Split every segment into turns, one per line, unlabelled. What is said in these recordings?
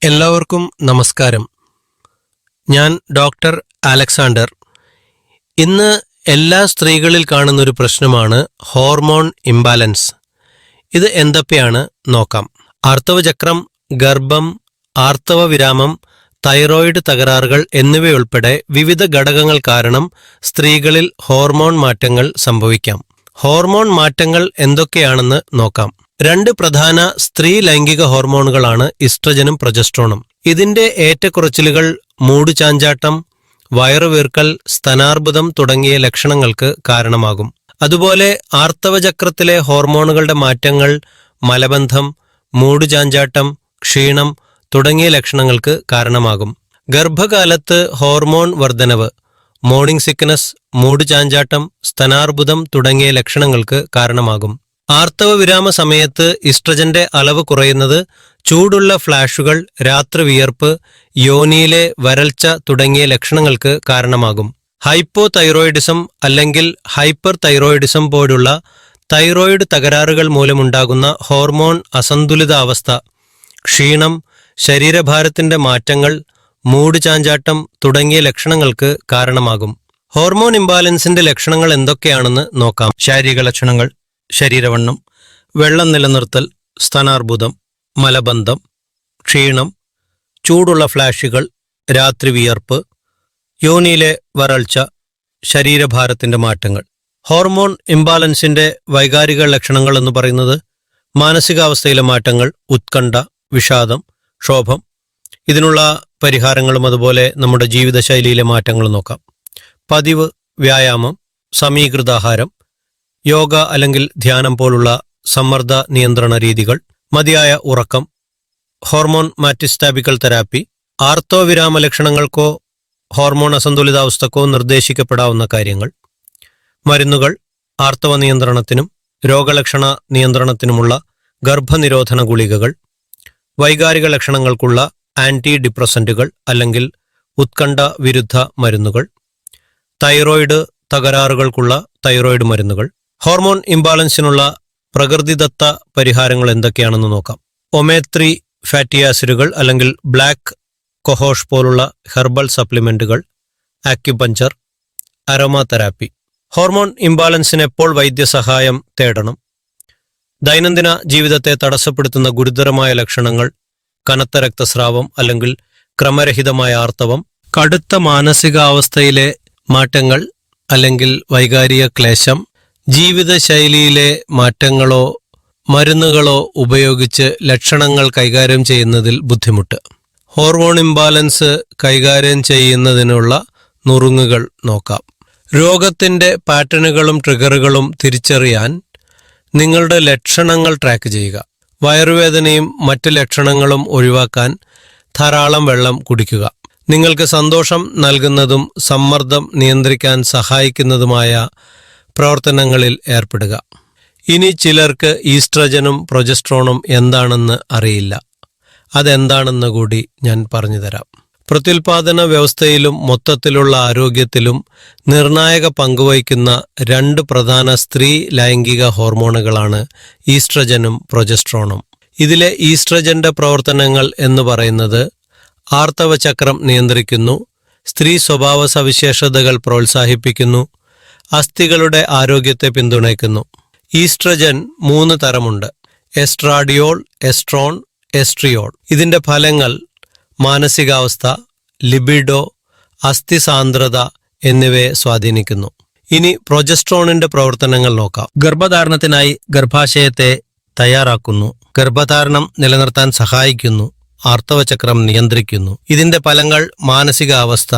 എല്ലാവർക്കും നമസ്കാരം. ഞാൻ ഡോക്ടർ അലക്സാണ്ടർ. ഇന്ന് എല്ലാ സ്ത്രീകളിൽ കാണുന്നൊരു പ്രശ്നമാണ് ഹോർമോൺ ഇംബാലൻസ്. ഇത് എന്തൊക്കെയാണ് നോക്കാം. ആർത്തവചക്രം, ഗർഭം, ആർത്തവ വിരാമം, തൈറോയിഡ് തകരാറുകൾ എന്നിവയുൾപ്പെടെ വിവിധ ഘടകങ്ങൾ കാരണം സ്ത്രീകളിൽ ഹോർമോൺ മാറ്റങ്ങൾ സംഭവിക്കാം. ഹോർമോൺ മാറ്റങ്ങൾ എന്തൊക്കെയാണെന്ന് നോക്കാം. രണ്ട് പ്രധാന സ്ത്രീ ലൈംഗിക ഹോർമോണുകളാണ് ഈസ്ട്രജനും പ്രൊജസ്ട്രോണും. ഇതിന്റെ ഏറ്റക്കുറച്ചിലുകൾ മൂടുചാഞ്ചാട്ടം, വയറുവീർക്കൽ, സ്തനാർബുദം തുടങ്ങിയ ലക്ഷണങ്ങൾക്ക് കാരണമാകും. അതുപോലെ ആർത്തവചക്രത്തിലെ ഹോർമോണുകളുടെ മാറ്റങ്ങൾ മലബന്ധം, മൂടുചാഞ്ചാട്ടം, ക്ഷീണം തുടങ്ങിയ ലക്ഷണങ്ങൾക്ക് കാരണമാകും. ഗർഭകാലത്ത് ഹോർമോൺ വർധനവ് മോർണിംഗ് സിക്നസ്, മൂടുചാഞ്ചാട്ടം, സ്തനാർബുദം തുടങ്ങിയ ലക്ഷണങ്ങൾക്ക് കാരണമാകും. ആർത്തവ വിരാമ സമയത്ത് ഈസ്ട്രജന്റെ അളവ് കുറയുന്നത് ചൂടുള്ള ഫ്ലാഷുകൾ, രാത്രി വിയർപ്പ്, യോനിയിലെ വരൾച്ച തുടങ്ങിയ ലക്ഷണങ്ങൾക്ക് കാരണമാകും. ഹൈപ്പോ തൈറോയിഡിസം അല്ലെങ്കിൽ ഹൈപ്പർ തൈറോയിഡിസം പോലുള്ള തൈറോയിഡ് തകരാറുകൾ മൂലമുണ്ടാകുന്ന ഹോർമോൺ അസന്തുലിതാവസ്ഥ, ക്ഷീണം, ശരീരഭാരത്തിന്റെ മാറ്റങ്ങൾ, മൂടുചാഞ്ചാട്ടം തുടങ്ങിയ ലക്ഷണങ്ങൾക്ക് കാരണമാകും. ഹോർമോൺ ഇംബാലൻസിന്റെ ലക്ഷണങ്ങൾ എന്തൊക്കെയാണെന്ന് നോക്കാം. ശാരീരിക ലക്ഷണങ്ങൾ: ശരീരവണ്ണം, വെള്ളം നിലനിർത്തൽ, സ്തനാർബുദം, മലബന്ധം, ക്ഷീണം, ചൂടുള്ള ഫ്ലാഷുകൾ, രാത്രി വിയർപ്പ്, യോനിയിലെ വരൾച്ച, ശരീരഭാരത്തിന്റെ മാറ്റങ്ങൾ. ഹോർമോൺ ഇംബാലൻസിന്റെ വൈകാരിക ലക്ഷണങ്ങൾ എന്ന് പറയുന്നത് മാനസികാവസ്ഥയിലെ മാറ്റങ്ങൾ, ഉത്കണ്ഠ, വിഷാദം, ക്ഷോഭം. ഇതിനുള്ള പരിഹാരങ്ങളും അതുപോലെ നമ്മുടെ ജീവിതശൈലിയിലെ മാറ്റങ്ങളും നോക്കാം. പതിവ് വ്യായാമം, സമീകൃതാഹാരം, യോഗ അല്ലെങ്കിൽ ധ്യാനം പോലുള്ള സമ്മർദ്ദ നിയന്ത്രണ രീതികൾ, മതിയായ ഉറക്കം, ഹോർമോൺ മാറ്റിസ്റ്റാബിക്കൽ തെറാപ്പി. ആർത്തവവിരാമ ലക്ഷണങ്ങൾക്കോ ഹോർമോൺ അസന്തുലിതാവസ്ഥക്കോ നിർദ്ദേശിക്കപ്പെടാവുന്ന കാര്യങ്ങൾ: മരുന്നുകൾ, ആർത്തവ നിയന്ത്രണത്തിനും രോഗലക്ഷണ നിയന്ത്രണത്തിനുമുള്ള ഗർഭനിരോധന ഗുളികകൾ, വൈകാരിക ലക്ഷണങ്ങൾക്കുള്ള ആന്റി ഡിപ്രസന്റുകൾ അല്ലെങ്കിൽ ഉത്കണ്ഠ വിരുദ്ധ മരുന്നുകൾ, തൈറോയിഡ് തകരാറുകൾക്കുള്ള തൈറോയിഡ് മരുന്നുകൾ. ഹോർമോൺ ഇംബാലൻസിനുള്ള പ്രകൃതിദത്ത പരിഹാരങ്ങൾ എന്തൊക്കെയാണെന്ന് നോക്കാം. ഒമേഗ-3 ഫാറ്റി ആസിഡുകൾ അല്ലെങ്കിൽ ബ്ലാക്ക് കൊഹോഷ് പോലുള്ള ഹെർബൽ സപ്ലിമെന്റുകൾ, ആക്യുപഞ്ചർ, അരോമ തെറാപ്പി. ഹോർമോൺ ഇംബാലൻസിന് എപ്പോൾ വൈദ്യസഹായം തേടണം? ദൈനംദിന ജീവിതത്തെ തടസ്സപ്പെടുത്തുന്ന ഗുരുതരമായ ലക്ഷണങ്ങൾ: കനത്ത രക്തസ്രാവം അല്ലെങ്കിൽ ക്രമരഹിതമായ ആർത്തവം, കടുത്ത മാനസികാവസ്ഥയിലെ മാറ്റങ്ങൾ അല്ലെങ്കിൽ വൈകാരിക ക്ലേശം, ജീവിതശൈലിയിലെ മാറ്റങ്ങളോ മരുന്നുകളോ ഉപയോഗിച്ച് ലക്ഷണങ്ങൾ കൈകാര്യം ചെയ്യുന്നതിൽ ബുദ്ധിമുട്ട്. ഹോർമോൺ ഇംബാലൻസ് കൈകാര്യം ചെയ്യുന്നതിനുള്ള നുറുങ്ങുകൾ നോക്കാം. രോഗത്തിന്റെ പാറ്റേണുകളും ട്രിഗറുകളും തിരിച്ചറിയാൻ നിങ്ങളുടെ ലക്ഷണങ്ങൾ ട്രാക്ക് ചെയ്യുക. വയറുവേദനയും മറ്റ് ലക്ഷണങ്ങളും ഒഴിവാക്കാൻ ധാരാളം വെള്ളം കുടിക്കുക. നിങ്ങൾക്ക് സന്തോഷം നൽകുന്നതും സമ്മർദ്ദം നിയന്ത്രിക്കാൻ സഹായിക്കുന്നതുമായ പ്രവർത്തനങ്ങളിൽ ഏർപ്പെടുക. ഇനി ചിലർക്ക് ഈസ്ട്രജനും പ്രൊജസ്ട്രോണും എന്താണെന്ന് അറിയില്ല. അതെന്താണെന്ന് കൂടി ഞാൻ പറഞ്ഞുതരാം. പ്രത്യുൽപാദന വ്യവസ്ഥയിലും മൊത്തത്തിലുള്ള ആരോഗ്യത്തിലും നിർണായക പങ്കുവഹിക്കുന്ന രണ്ട് പ്രധാന സ്ത്രീ ലൈംഗിക ഹോർമോണുകളാണ് ഈസ്ട്രജനും പ്രൊജസ്ട്രോണും. ഇതിലെ ഈസ്ട്രജന്റെ പ്രവർത്തനങ്ങൾ എന്ന് പറയുന്നത് ആർത്തവചക്രം നിയന്ത്രിക്കുന്നു, സ്ത്രീ സ്വഭാവ സവിശേഷതകൾ പ്രോത്സാഹിപ്പിക്കുന്നു, അസ്ഥികളുടെ ആരോഗ്യത്തെ പിന്തുണയ്ക്കുന്നു. ഈസ്ട്രജൻ 3 തരമുണ്ട്: എസ്ട്രാഡിയോൾ, എസ്ട്രോൺ, എസ്ട്രിയോൾ. ഇതിന്റെ ഫലങ്ങൾ മാനസികാവസ്ഥ, ലിബിഡോ, അസ്ഥി സാന്ദ്രത എന്നിവയെ സ്വാധീനിക്കുന്നു. ഇനി പ്രൊജസ്ട്രോണിന്റെ പ്രവർത്തനങ്ങൾ നോക്കാം. ഗർഭധാരണത്തിനായി ഗർഭാശയത്തെ തയ്യാറാക്കുന്നു, ഗർഭധാരണം നിലനിർത്താൻ സഹായിക്കുന്നു, ആർത്തവചക്രം നിയന്ത്രിക്കുന്നു. ഇതിന്റെ ഫലങ്ങൾ മാനസികാവസ്ഥ,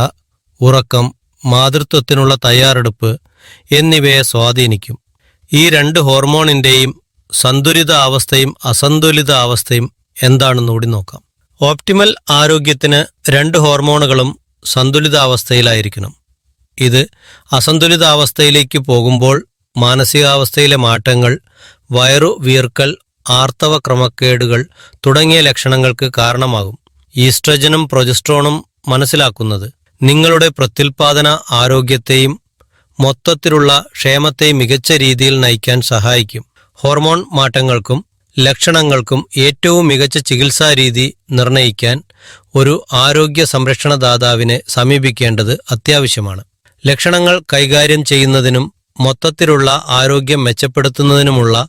ഉറക്കം, മാതൃത്വത്തിനുള്ള തയ്യാറെടുപ്പ് എന്നിവയെ സ്വാധീനിക്കും. ഈ രണ്ട് ഹോർമോണിന്റെയും സന്തുലിത അവസ്ഥയും അസന്തുലിത അവസ്ഥയും എന്താണെന്നുകൂടി നോക്കാം. ഓപ്റ്റിമൽ ആരോഗ്യത്തിന് രണ്ട് ഹോർമോണുകളും സന്തുലിതാവസ്ഥയിലായിരിക്കണം. ഇത് അസന്തുലിതാവസ്ഥയിലേക്ക് പോകുമ്പോൾ മാനസികാവസ്ഥയിലെ മാറ്റങ്ങൾ, വയറു വീർക്കൽ, ആർത്തവ ക്രമക്കേടുകൾ തുടങ്ങിയ ലക്ഷണങ്ങൾക്ക് കാരണമാകും. ഈസ്ട്രജനും പ്രൊജസ്ട്രോണും മനസ്സിലാക്കുന്നത് നിങ്ങളുടെ പ്രത്യുൽപാദന ആരോഗ്യത്തെയും മൊത്തത്തിലുള്ള ക്ഷേമത്തെയും മികച്ച രീതിയിൽ നയിക്കാൻ സഹായിക്കും. ഹോർമോൺ മാറ്റങ്ങൾക്കും ലക്ഷണങ്ങൾക്കും ഏറ്റവും മികച്ച ചികിത്സാരീതി നിർണയിക്കാൻ ഒരു ആരോഗ്യ സംരക്ഷണദാതാവിനെ സമീപിക്കേണ്ടത് അത്യാവശ്യമാണ്. ലക്ഷണങ്ങൾ കൈകാര്യം ചെയ്യുന്നതിനും മൊത്തത്തിലുള്ള ആരോഗ്യം മെച്ചപ്പെടുത്തുന്നതിനുമുള്ള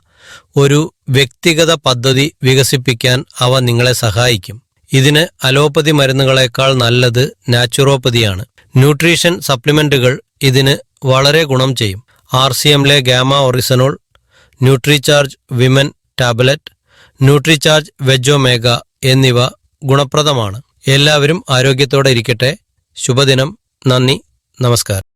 ഒരു വ്യക്തിഗത പദ്ധതി വികസിപ്പിക്കാൻ അവ നിങ്ങളെ സഹായിക്കും. ഇതിന് അലോപ്പതി മരുന്നുകളേക്കാൾ നല്ലത് നാച്ചുറോപ്പതിയാണ്. ന്യൂട്രീഷൻ സപ്ലിമെന്റുകൾ ഇതിന് വളരെ ഗുണം ചെയ്യും. RCMലെ gamma oryzanol, Nutricharge women tablet, Nutricharge veg omega എന്നിവ ഗുണപ്രദമാണ്. എല്ലാവരും ആരോഗ്യത്തോടെ ഇരിക്കട്ടെ. ശുഭദിനം. നന്ദി. നമസ്കാരം.